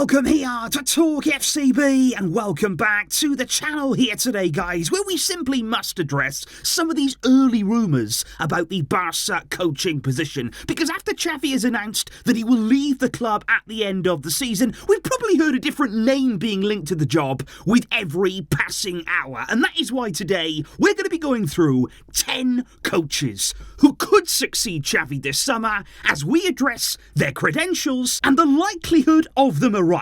Welcome here to TalkFCB and welcome back to the channel here today, guys, where we simply must address some of these early rumours about the Barça coaching position. Because after Xavi has announced that he will leave the club at the end of the season, we've probably heard a different name being linked to the job with every passing hour. And that is why today we're going to be going through 10 coaches who could succeed Xavi this summer as we address their credentials and the likelihood of them arriving.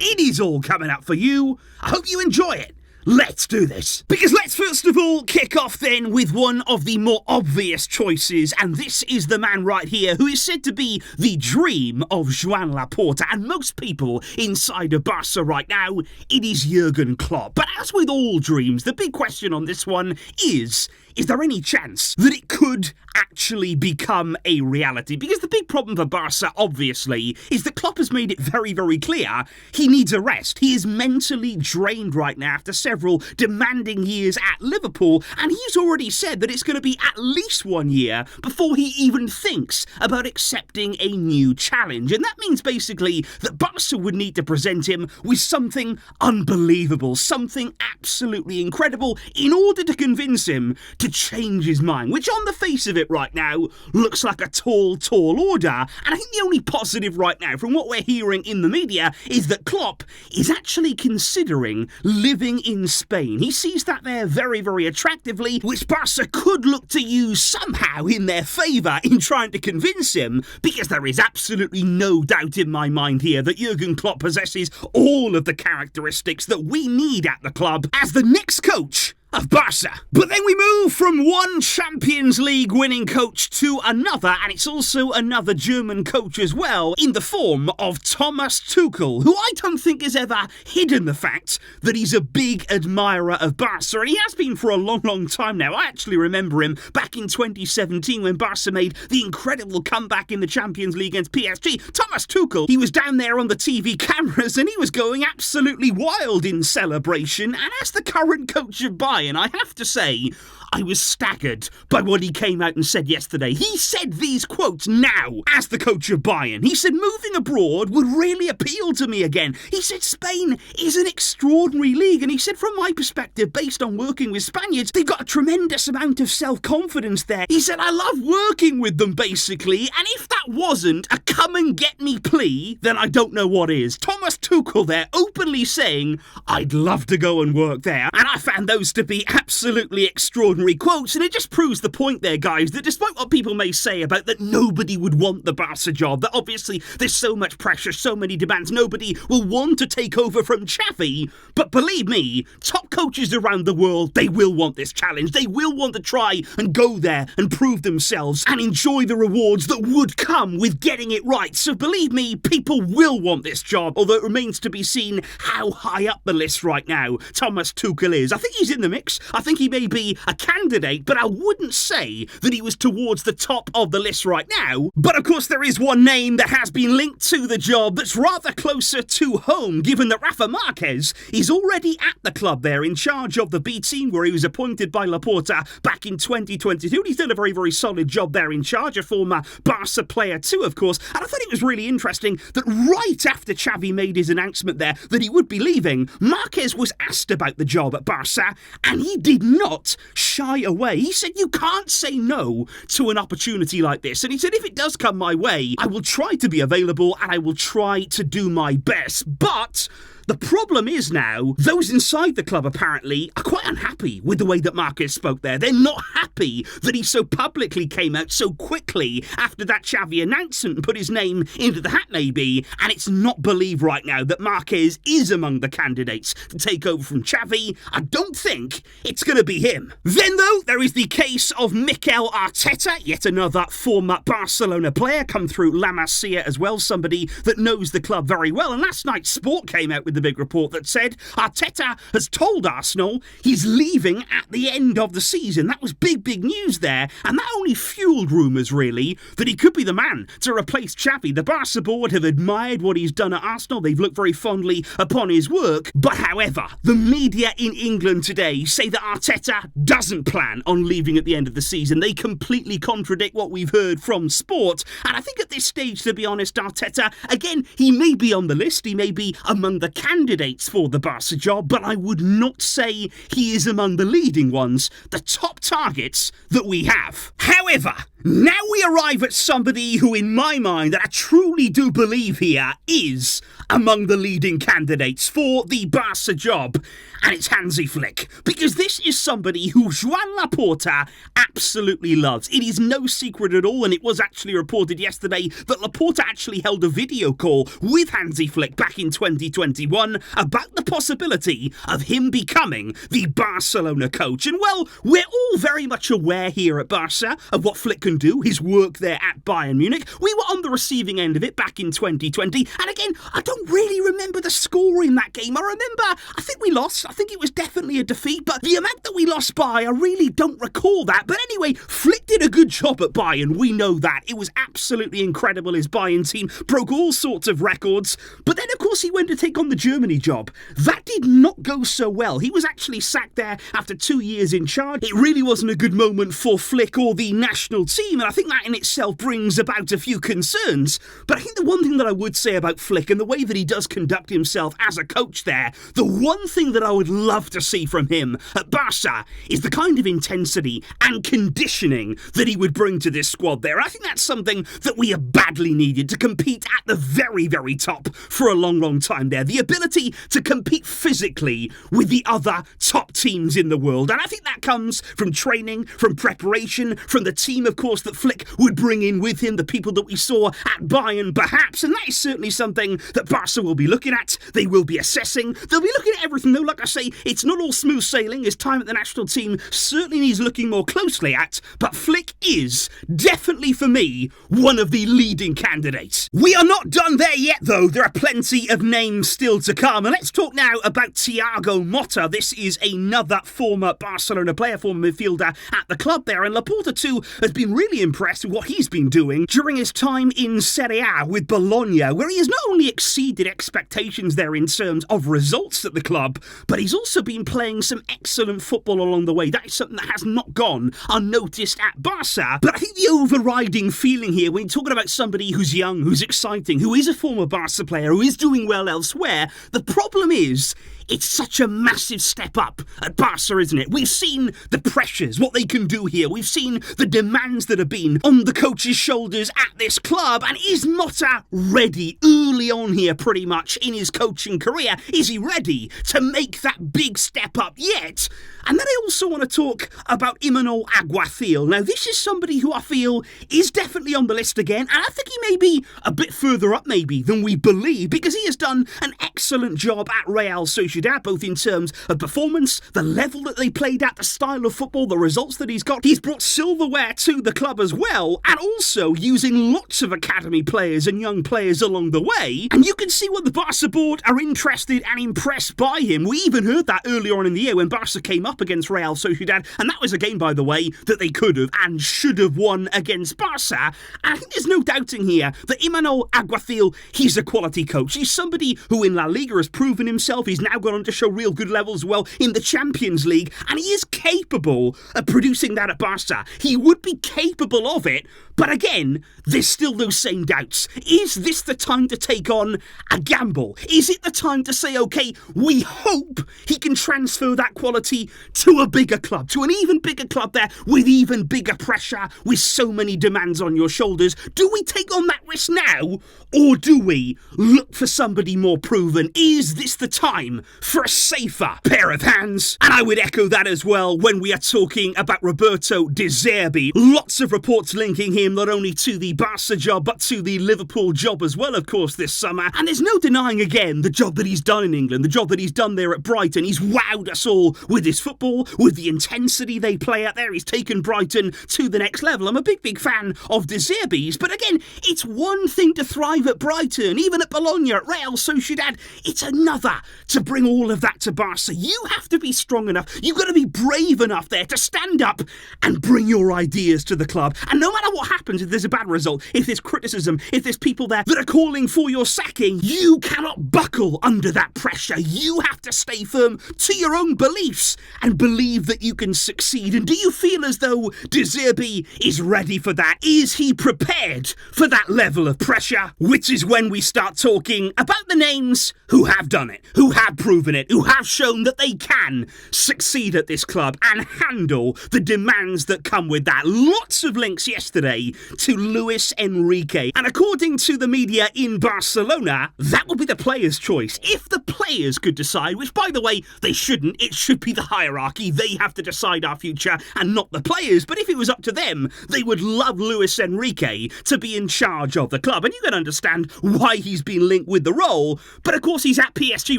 It is all coming up for you. I hope you enjoy it. Let's do this. Because let's first of all kick off then with one of the more obvious choices, and this is the man right here who is said to be the dream of Joan Laporta, and most people inside of Barca right now, it is Jurgen Klopp. But as with all dreams, the big question on this one is there any chance that it could actually become a reality? Because the big problem for Barca, obviously, is that Klopp has made it very, very clear he needs a rest. He is mentally drained right now after several demanding years at Liverpool, and he's already said that it's going to be at least 1 year before he even thinks about accepting a new challenge. And that means basically that Barca would need to present him with something unbelievable, something absolutely incredible in order to convince him to change his mind, which on the face of it right now looks like a tall order. And I think the only positive right now from what we're hearing in the media is that Klopp is actually considering living in Spain. He sees that there very, very attractively, which Barca could look to use somehow in their favour in trying to convince him, because there is absolutely no doubt in my mind here that Jurgen Klopp possesses all of the characteristics that we need at the club as the next coach of Barca. But then we move from one Champions League winning coach to another, and it's also another German coach as well, in the form of Thomas Tuchel, who I don't think has ever hidden the fact that he's a big admirer of Barca, and he has been for a long, long time now. I actually remember him back in 2017 when Barca made the incredible comeback in the Champions League against PSG. Thomas Tuchel, he was down there on the TV cameras and he was going absolutely wild in celebration, and as the current coach of Bayern, I have to say, I was staggered by what he came out and said yesterday. He said these quotes now as the coach of Bayern. He said, moving abroad would really appeal to me again. He said, Spain is an extraordinary league. And he said, from my perspective, based on working with Spaniards, they've got a tremendous amount of self-confidence there. He said, I love working with them, basically. And if that wasn't a come and get me plea, then I don't know what is. Thomas Tuchel there openly saying, I'd love to go and work there. And I found those to be absolutely extraordinary quotes, and it just proves the point there, guys, that despite what people may say about that nobody would want the Barca job, that obviously there's so much pressure, so many demands, nobody will want to take over from Xavi, but believe me, top coaches around the world, they will want this challenge. They will want to try and go there and prove themselves and enjoy the rewards that would come with getting it right. So believe me, people will want this job, although it remains to be seen how high up the list right now Thomas Tuchel is. I think he's in the mix. I think he may be a candidate, but I wouldn't say that he was towards the top of the list right now. But of course there is one name that has been linked to the job that's rather closer to home, given that Rafa Marquez is already at the club there in charge of the B team, where he was appointed by Laporta back in 2022. He's done a very, very solid job there in charge, a former Barca player too, of course. And I thought it was really interesting that right after Xavi made his announcement there that he would be leaving, Marquez was asked about the job at Barca, and he did not shy away. He said, you can't say no to an opportunity like this. And he said, if it does come my way, I will try to be available and I will try to do my best. But the problem is now, those inside the club apparently are quite unhappy with the way that Marquez spoke there. They're not happy that he so publicly came out so quickly after that Xavi announcement and put his name into the hat maybe, and it's not believed right now that Marquez is among the candidates to take over from Xavi. I don't think it's going to be him. Then though, there is the case of Mikel Arteta, yet another former Barcelona player, come through La Masia as well, somebody that knows the club very well. And last night Sport came out with the big report that said Arteta has told Arsenal he's leaving at the end of the season. That was big news there, and that only fueled rumours, really, that he could be the man to replace Xavi. The Barca board have admired what he's done at Arsenal. They've looked very fondly upon his work. But however, the media in England today say that Arteta doesn't plan on leaving at the end of the season. They completely contradict what we've heard from sport. And I think at this stage, to be honest, Arteta, again, he may be on the list. He may be among the candidates for the Barca job, but I would not say he is among the leading ones, the top targets that we have. However, now we arrive at somebody who, in my mind, that I truly do believe here is among the leading candidates for the Barca job, and it's Hansi Flick, because this is somebody who Joan Laporta absolutely loves. It is no secret at all, and it was actually reported yesterday that Laporta actually held a video call with Hansi Flick back in 2021 about the possibility of him becoming the Barcelona coach. And well, we're all very much aware here at Barca of what Flick can do, his work there at Bayern Munich. We were on the receiving end of it back in 2020, and again, I don't really remember the score in that game. I think we lost. I think it was definitely a defeat, but the amount that we lost by, I really don't recall that. But anyway, Flick did a good job at Bayern. We know that. It was absolutely incredible. His Bayern team broke all sorts of records. But then, of course, he went to take on the Germany job. That did not go so well. He was actually sacked there after 2 years in charge. It really wasn't a good moment for Flick or the national team, and I think that in itself brings about a few concerns. But I think the one thing that I would say about Flick and the way that he does conduct himself as a coach there, the one thing that I would love to see from him at Barca is the kind of intensity and conditioning that he would bring to this squad there. I think that's something that we have badly needed to compete at the very top for a long time there. The ability to compete physically with the other top teams in the world. And I think that comes from training, from preparation, from the team, of course, that Flick would bring in with him, the people that we saw at Bayern perhaps. And that is certainly something that Barca will be looking at. They will be assessing. They'll be looking at everything, though. Like I say, it's not all smooth sailing. His time at the national team certainly needs looking more closely at, but Flick is definitely, for me, one of the leading candidates. We are not done there yet, though. There are plenty of names still to come. And let's talk now about Thiago Motta. This is another former Barcelona player, former midfielder at the club there. And Laporta, too, has been really impressed with what he's been doing during his time in Serie A with Bologna, where he has not only exceeded expectations there in terms of results at the club, but he's also been playing some excellent football along the way. That is something that has not gone unnoticed at Barca. But I think the overriding feeling here, when you're talking about somebody who's young, who's exciting, who is a former Barca player, who is doing well elsewhere, the problem is it's such a massive step up at Barca, isn't it? We've seen the pressures, what they can do here. We've seen the demands that have been on the coach's shoulders at this club. And is Motta ready early on here, pretty much, in his coaching career? Is he ready to make that big step up yet? And then I also want to talk about Imanol Agag. Now, this is somebody who I feel is definitely on the list again, and I think he may be a bit further up maybe than we believe, because he has done an excellent job at Real Sociedad, both in terms of performance, the level that they played at, the style of football, the results that he's got. He's brought silverware to the club as well, and also using lots of academy players and young players along the way. And you can see what the Barca board are interested and impressed by him. We even heard that earlier on in the year when Barca came up against Real Sociedad, and that was a game, by the way, that they could have and should have won against Barca. And I think there's no doubting here that Imanol Agag, he's a quality coach. He's somebody who in La Liga has proven himself. He's now gone on to show real good levels well in the Champions League, and he is capable of producing that at Barca. He would be capable of it, but again, there's still those same doubts. Is this the time to take on a gamble? Is it the time to say, okay, we hope he can transfer that quality to a bigger club, to an even bigger club there with even bigger pressure, with so many demands on your shoulders? Do we take on that risk now, or do we look for somebody more proven? Is this the time for a safer pair of hands? And I would echo that as well. well when we are talking about Roberto Di Matteo. Lots of reports linking him not only to the Barça job, but to the Liverpool job as well, of course, this summer. And there's no denying, again, the job that he's done in England, the job that he's done there at Brighton. He's wowed us all with his football, with the intensity they play out there. He's taken Brighton to the next level. I'm a big fan of De Zerbi's, but again, it's one thing to thrive at Brighton, even at Bologna, at Real Sociedad. It's another to bring all of that to Barca. You have to be strong enough. You've got to be brave enough there to stand up and bring your ideas to the club. And no matter what happens, if there's a bad result, if there's criticism, if there's people there that are calling for your sacking, you cannot buckle under that pressure. You have to stay firm to your own beliefs and believe that you can succeed. And do you feel as though De Zerbi is ready for that? Is he prepared for that level of pressure? Which is when we start talking about the names who have done it, who have proven it, who have shown that they can succeed at this club and handle the demands that come with that. Lots of links yesterday to Luis Enrique. And according to the media in Barcelona, that would be the players' choice. If the players could decide, which by the way, they shouldn't, it should be the hierarchy. They have to decide our future and not the players. But if it was up to them, they would love Luis Enrique to be in charge of the club. And you can understand why he's been linked with the role. But of course, he's at PSG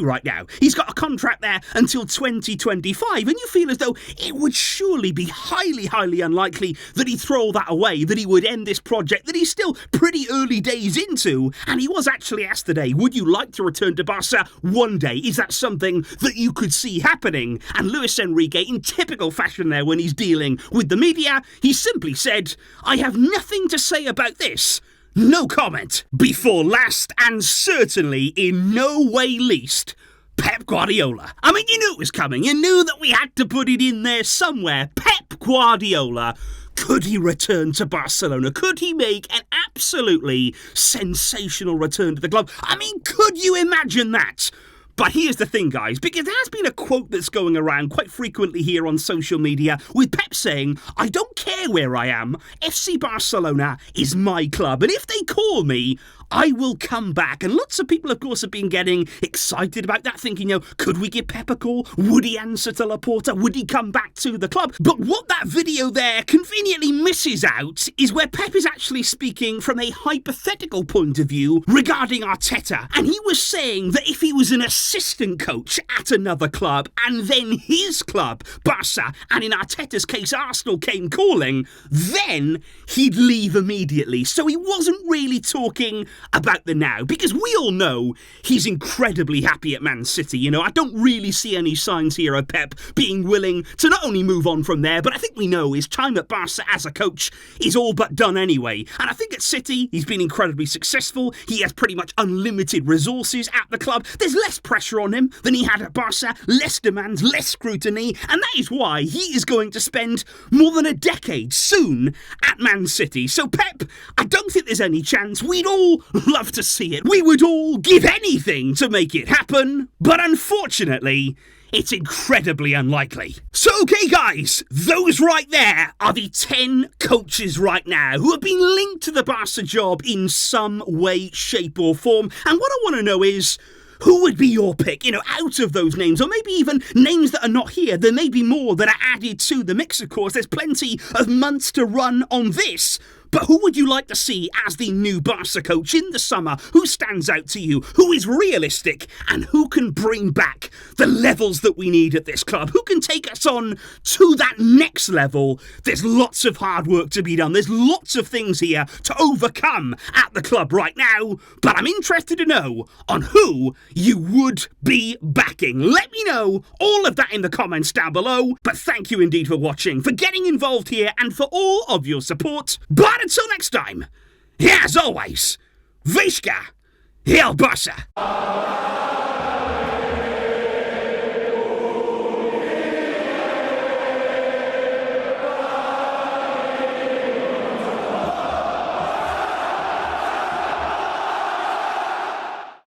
right now. He's got a contract there until 2025. And you feel as though it would surely be highly unlikely that he'd throw that away, that he would end this project that he's still pretty early days into. And he was actually asked today, would you like to return to Barca one day? Is that something that you could see happening? And Luis Enrique, in typical fashion there when he's dealing with the media, he simply said, I have nothing to say about this. No comment. Before last, and certainly in no way least, Pep Guardiola. I mean, you knew it was coming. You knew that we had to put it in there somewhere. Pep Guardiola. Could he return to Barcelona? Could he make an absolutely sensational return to the club? I mean, could you imagine that? But here's the thing, guys, because there has been a quote that's going around quite frequently here on social media with Pep saying, I don't care where I am, FC Barcelona is my club, and if they call me, I will come back. And lots of people, of course, have been getting excited about that, thinking, could we give Pep a call? Would he answer to Laporta? Would he come back to the club? But what that video there conveniently misses out is where Pep is actually speaking from a hypothetical point of view regarding Arteta. And he was saying that if he was an assistant coach at another club and then his club, Barca, and in Arteta's case, Arsenal came calling, then he'd leave immediately. So he wasn't really talking about the now, because we all know he's incredibly happy at Man City. I don't really see any signs here of Pep being willing to not only move on from there, but I think we know his time at Barca as a coach is all but done anyway. And I think at City, he's been incredibly successful. He has pretty much unlimited resources at the club. There's less pressure on him than he had at Barca, less demands, less scrutiny, and that is why he is going to spend more than a decade soon at Man City. So Pep, I don't think there's any chance. We'd all love to see it. We would all give anything to make it happen, but unfortunately, it's incredibly unlikely. So, okay, guys, those right there are the 10 coaches right now who have been linked to the Barca job in some way, shape, or form. And what I want to know is, who would be your pick, out of those names? Or maybe even names that are not here. There may be more that are added to the mix, of course. There's plenty of months to run on this. But who would you like to see as the new Barca coach in the summer? Who stands out to you? Who is realistic? And who can bring back the levels that we need at this club? Who can take us on to that next level? There's lots of hard work to be done. There's lots of things here to overcome at the club right now. But I'm interested to know on who you would be backing. Let me know all of that in the comments down below. But thank you indeed for watching, for getting involved here, and for all of your support. But until next time, as always, Visca, El Barça.